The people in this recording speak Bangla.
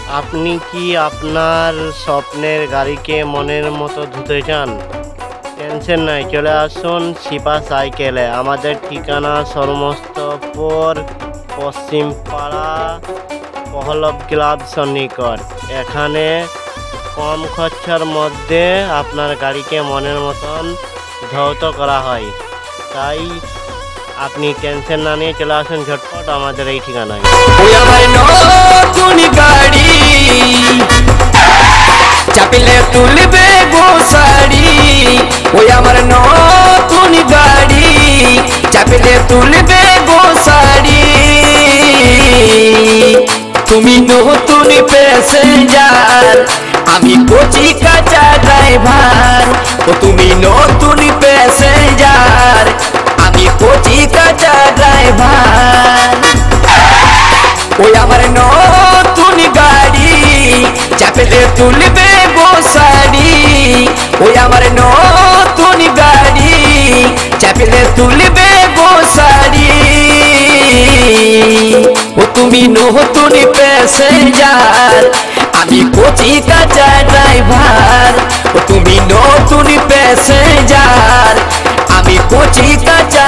আপনি কি আপনার স্বপ্নের গাড়িকে মনের মতো ধুতে চান? টেনশন নাই, চলে আসুন শিপা সাইকেলে। আমাদের ঠিকানা সমস্তপুর, পশ্চিম পাড়া, পহলব ক্লাব সন্নিকট। এখানে কম খরচার মধ্যে আপনার গাড়িকে মনের মতন ধৌত করা হয়। তাই আপনি টেনশন না নিয়ে চলে আসুন ঝটপট আমাদের এই ঠিকানায়। নতুন গাড়ি চাপিলে তুলবে গো শাড়ি, ওই আমার নতুন গাড়ি চাপিলে তুলবে গো শাড়ি। তুমি নতুন প্যাসেঞ্জার, আমি কোচি কাঁচা ড্রাইভার। ও তুমি নতুন প্যাসেঞ্জার, আমি কোচি কাঁচা ড্রাইভার। ওই আমার নতুন গাড়ি চাপলে তুলবে গো শাড়ি, ওই আমার নতুন গাড়ি চাপলে তুলবে গো শাড়ি। ও তুমি নতুন প্যাসেঞ্জার, আমি কোচি কাঁচা ড্রাইভার। ও তুমি নতুন প্যাসেঞ্জার, আমি কোচি কাঁচা